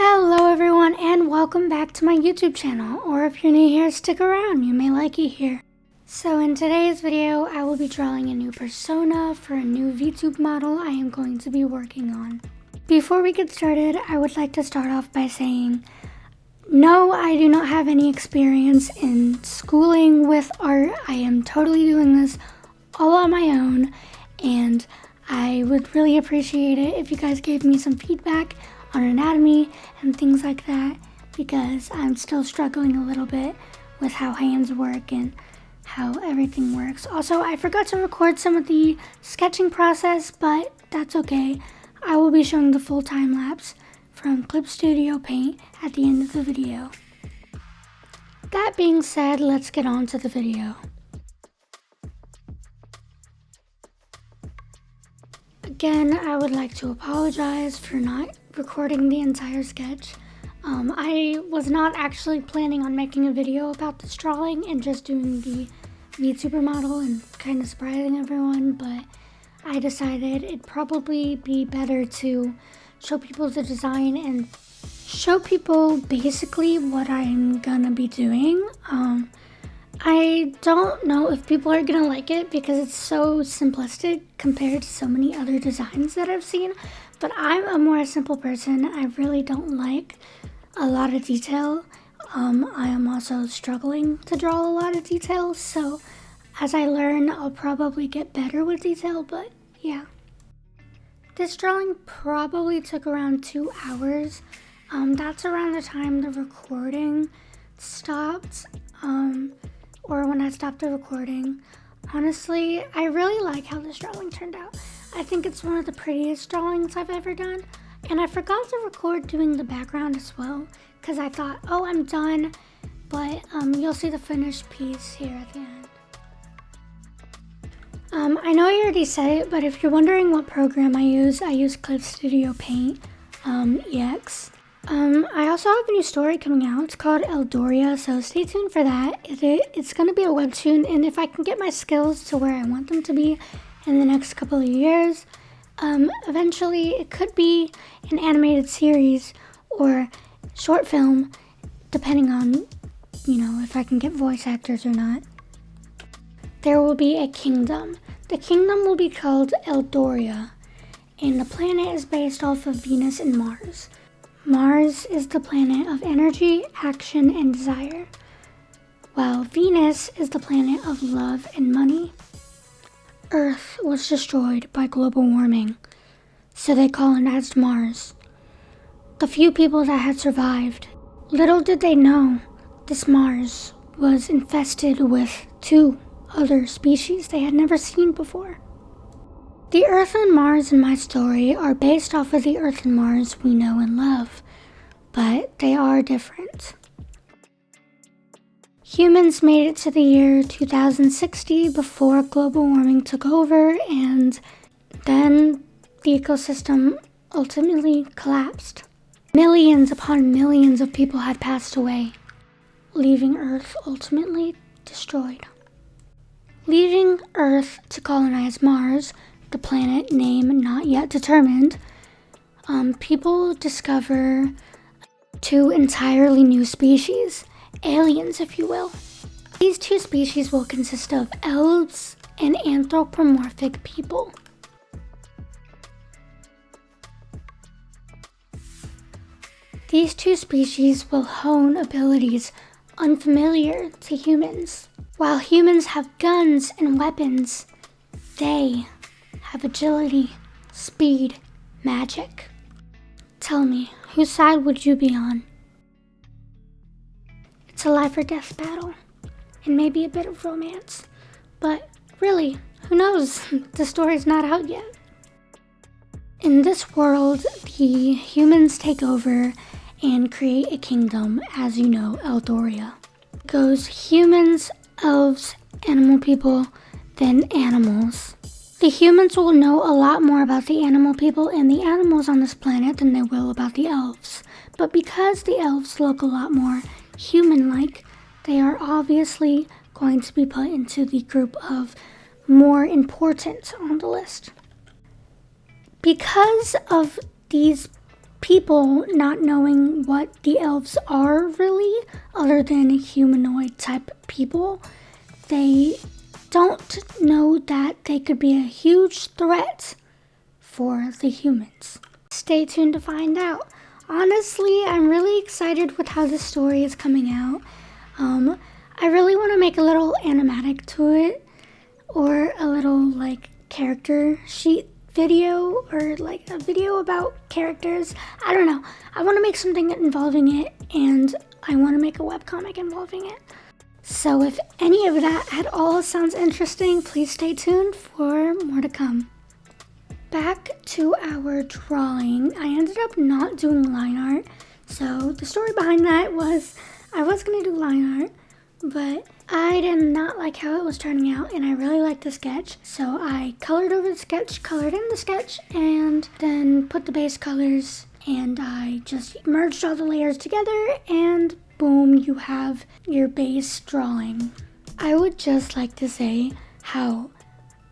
Hello everyone and welcome back to my YouTube channel, or if you're new here, stick around, you may like it here. So in today's video, I will be drawing a new persona for a new VTuber model I am going to be working on. Before we get started, I would like to start off by saying, no, I do not have any experience in schooling with art. I am totally doing this all on my own, and I would really appreciate it if you guys gave me some feedback on anatomy and things like that, because I'm still struggling a little bit with how hands work and how everything works. Also, I forgot to record some of the sketching process, but that's okay. I will be showing the full time lapse from Clip Studio Paint at the end of the video. That being said, let's get on to the video. Again, I would like to apologize for not recording the entire sketch. I was not actually planning on making a video about this drawing and just doing the VTuber model and kind of surprising everyone, but I decided it'd probably be better to show people the design and show people basically what I'm gonna be doing. I don't know if people are gonna like it because it's so simplistic compared to so many other designs that I've seen, but I'm a more simple person. I really don't like a lot of detail. I am also struggling to draw a lot of detail, so as I learn, I'll probably get better with detail, but yeah. This drawing probably took around 2 hours. That's around the time the recording stopped, or when I stopped the recording. Honestly, I really like how this drawing turned out. I think it's one of the prettiest drawings I've ever done, and I forgot to record doing the background as well, because I thought, oh, I'm done, but you'll see the finished piece here at the end. I know I already said it, but if you're wondering what program I use Clip Studio Paint EX. I also have a new story coming out. It's called Eldoria, so stay tuned for that. It's going to be a webtoon, and if I can get my skills to where I want them to be in the next couple of years, eventually it could be an animated series or short film, depending on, if I can get voice actors or not. There will be a kingdom. The kingdom will be called Eldoria, and the planet is based off of Venus and Mars. Mars is the planet of energy, action, and desire, while Venus is the planet of love and money. Earth was destroyed by global warming, so they colonized Mars. The few people that had survived, little did they know this Mars was infested with 2 other species they had never seen before. The Earth and Mars in my story are based off of the Earth and Mars we know and love, but they are different. Humans made it to the year 2060 before global warming took over, and then the ecosystem ultimately collapsed. Millions upon millions of people had passed away, leaving Earth ultimately destroyed. Leaving Earth to colonize Mars, the planet name not yet determined, people discover 2 entirely new species, aliens if you will. These 2 species will consist of elves and anthropomorphic people. These 2 species will hone abilities unfamiliar to humans. While humans have guns and weapons, they have agility, speed, magic. Tell me, whose side would you be on? It's a life or death battle, and maybe a bit of romance. But really, who knows? The story's not out yet. In this world, the humans take over and create a kingdom, as you know, Eldoria. It goes humans, elves, animal people, then animals. The humans will know a lot more about the animal people and the animals on this planet than they will about the elves. But because the elves look a lot more human-like, they are obviously going to be put into the group of more important on the list. Because of these people not knowing what the elves are really, other than humanoid type people. They don't know that they could be a huge threat for the humans. Stay tuned to find out. Honestly, I'm really excited with how this story is coming out. I really want to make a little animatic to it, or a little like character sheet video, or like a video about characters. I don't know. I want to make something involving it, and I want to make a webcomic involving it. So if any of that at all sounds interesting, please stay tuned for more to come. Back to our drawing. I ended up not doing line art. So the story behind that was I was going to do line art, but I did not like how it was turning out, and I really liked the sketch. So I colored over the sketch, colored in the sketch, and then put the base colors, and I just merged all the layers together, and boom, you have your base drawing. I would just like to say how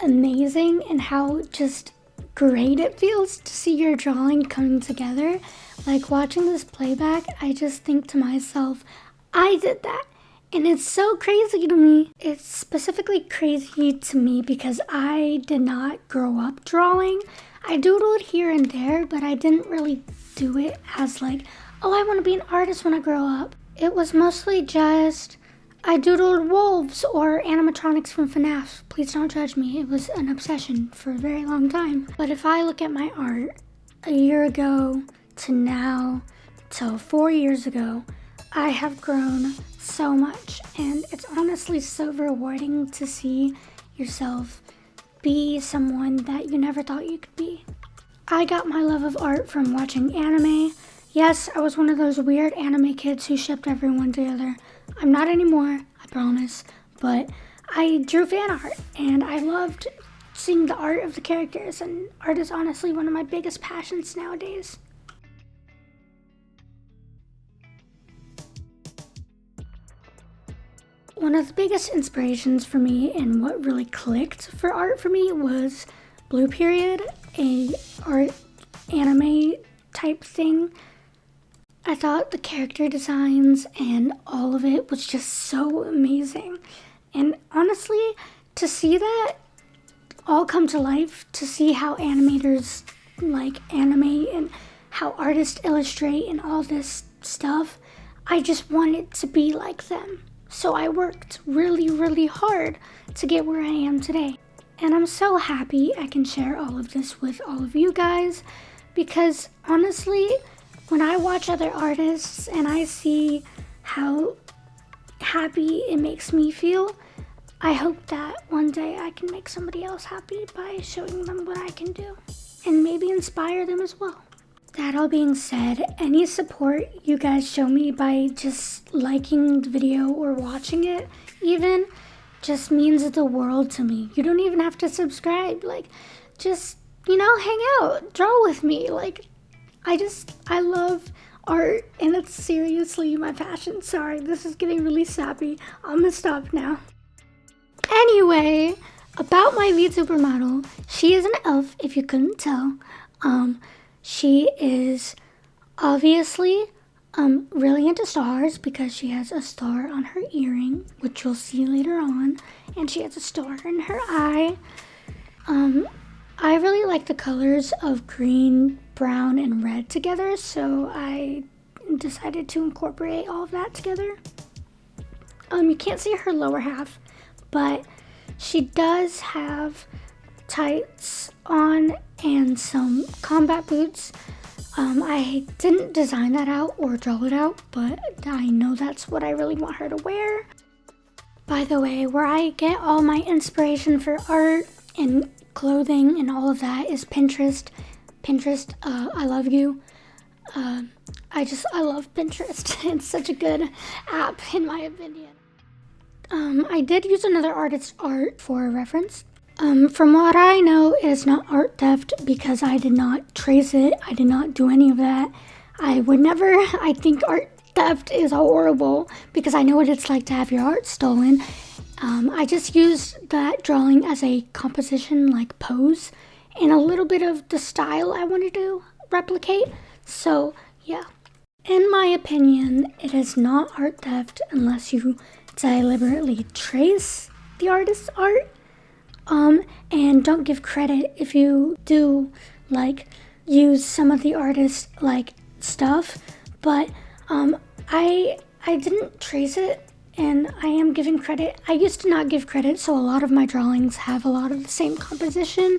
amazing and how just great it feels to see your drawing coming together. Like watching this playback, I just think to myself, I did that. And it's so crazy to me. It's specifically crazy to me because I did not grow up drawing. I doodled here and there, but I didn't really do it as like, oh, I want to be an artist when I grow up. It was mostly just, I doodled wolves or animatronics from FNAF. Please don't judge me. It was an obsession for a very long time. But if I look at my art a year ago to now to 4 years ago, I have grown so much, and it's honestly so rewarding to see yourself be someone that you never thought you could be. I got my love of art from watching anime. Yes, I was one of those weird anime kids who shipped everyone together. I'm not anymore, I promise, but I drew fan art, and I loved seeing the art of the characters, and art is honestly one of my biggest passions nowadays. One of the biggest inspirations for me and what really clicked for art for me was Blue Period, a art anime type thing. I thought the character designs and all of it was just so amazing. And honestly, to see that all come to life, to see how animators like anime and how artists illustrate and all this stuff, I just wanted to be like them. So I worked really, really hard to get where I am today. And I'm so happy I can share all of this with all of you guys, because honestly, when I watch other artists and I see how happy it makes me feel, I hope that one day I can make somebody else happy by showing them what I can do and maybe inspire them as well. That all being said, any support you guys show me by just liking the video or watching it even just means the world to me. You don't even have to subscribe. Like, just, hang out, draw with me. Like, I love art, and it's seriously my passion. Sorry, this is getting really sappy. I'm gonna stop now. Anyway, about my VTuber model, she is an elf, if you couldn't tell. She is obviously really into stars because she has a star on her earring, which you'll see later on, and she has a star in her eye. I really like the colors of green, brown, and red together, so I decided to incorporate all of that together. You can't see her lower half, but she does have tights on and some combat boots. I didn't design that out or draw it out, but I know that's what I really want her to wear. By the way, where I get all my inspiration for art and clothing and all of that is Pinterest. Pinterest, I love you. I love Pinterest. It's such a good app in my opinion. I did use another artist's art for reference. From what I know, it is not art theft because I did not trace it. I did not do any of that. I would never. I think art theft is horrible because I know what it's like to have your art stolen. I just used that drawing as a composition, like pose, and a little bit of the style I wanted to replicate. So yeah, in my opinion, it is not art theft unless you deliberately trace the artist's art. And don't give credit if you do like use some of the artist's like stuff, but I didn't trace it, and I am giving credit. I used to not give credit, so a lot of my drawings have a lot of the same composition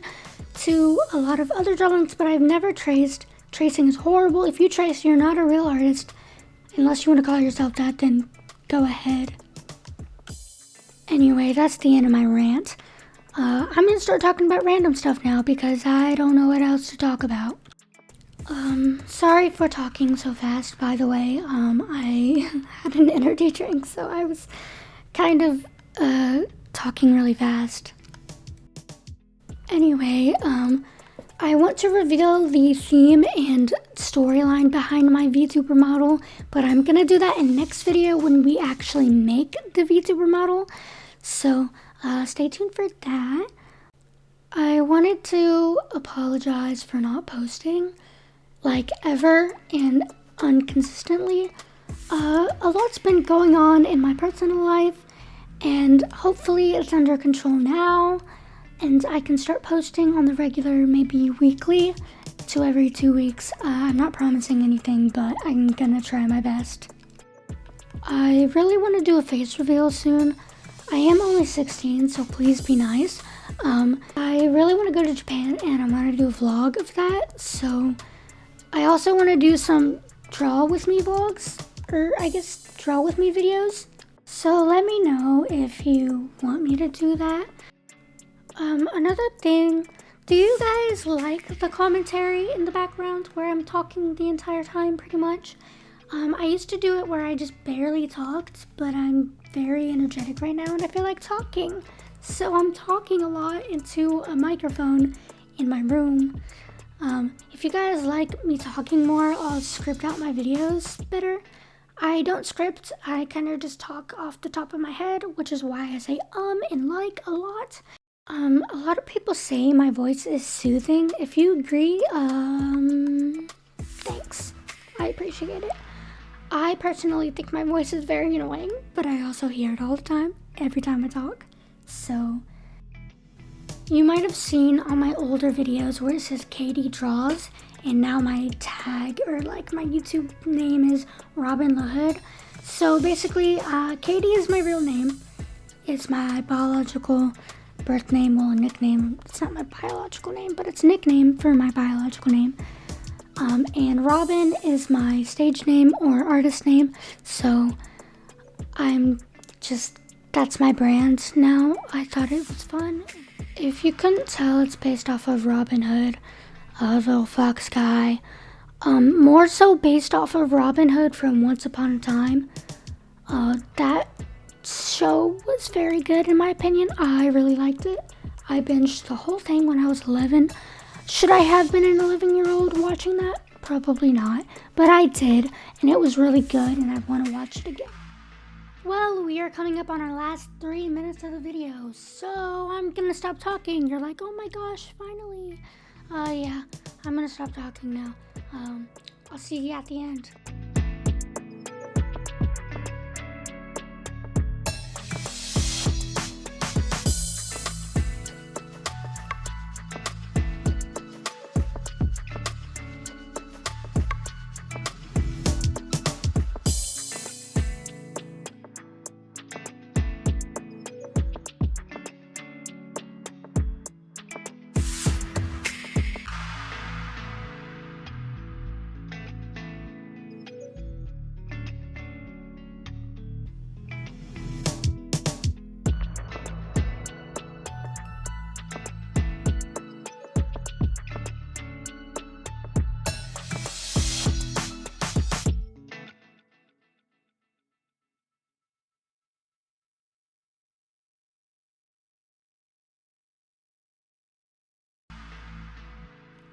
to a lot of other drawings, but I've never traced. Tracing is horrible. If you trace, you're not a real artist. Unless you want to call yourself that, then go ahead. Anyway, that's the end of my rant. I'm gonna start talking about random stuff now because I don't know what else to talk about. Sorry for talking so fast, by the way. I had an energy drink, so I was kind of, talking really fast. Anyway, I want to reveal the theme and storyline behind my VTuber model, but I'm gonna do that in next video when we actually make the VTuber model. So, stay tuned for that. I wanted to apologize for not posting, like, ever and inconsistently. A lot's been going on in my personal life, and hopefully it's under control now, and I can start posting on the regular, maybe weekly to every 2 weeks. I'm not promising anything, but I'm gonna try my best. I really want to do a face reveal soon. I am only 16, so please be nice. I really want to go to Japan, and I'm going to do a vlog of that. So I also want to do some draw with me vlogs, or I guess draw with me videos. So let me know if you want me to do that. Another thing, do you guys like the commentary in the background where I'm talking the entire time pretty much? I used to do it where I just barely talked, but I'm very energetic right now and I feel like talking. So I'm talking a lot into a microphone in my room. If you guys like me talking more, I'll script out my videos better. I don't script, I kind of just talk off the top of my head, which is why I say and like a lot. A lot of people say my voice is soothing. If you agree, thanks. I appreciate it. I personally think my voice is very annoying, but I also hear it all the time, every time I talk. So, you might have seen on my older videos where it says Katie Draws, and now my tag, or like my YouTube name is Robin LaHood. So basically, Katie is my real name. It's my biological birth name, well, a nickname. It's not my biological name, but it's a nickname for my biological name. And Robin is my stage name or artist name, so that's my brand now. I thought it was fun. If you couldn't tell, it's based off of Robin Hood, a little fox guy. More so based off of Robin Hood from Once Upon a Time. That show was very good in my opinion. I really liked it. I binged the whole thing when I was 11. Should I have been an 11-year-old watching that? Probably not, but I did, and it was really good, and I want to watch it again. Well, we are coming up on our last 3 minutes of the video, so I'm gonna stop talking. You're like, oh my gosh, finally. Yeah, I'm gonna stop talking now. I'll see you at the end.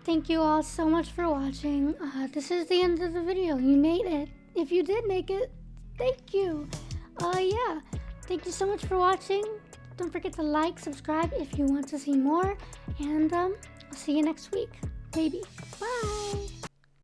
Thank you all so much for watching. This is the end of the video. You made it. If you did make it, thank you. Yeah. Thank you so much for watching. Don't forget to like, subscribe if you want to see more. And I'll see you next week. Maybe. Bye.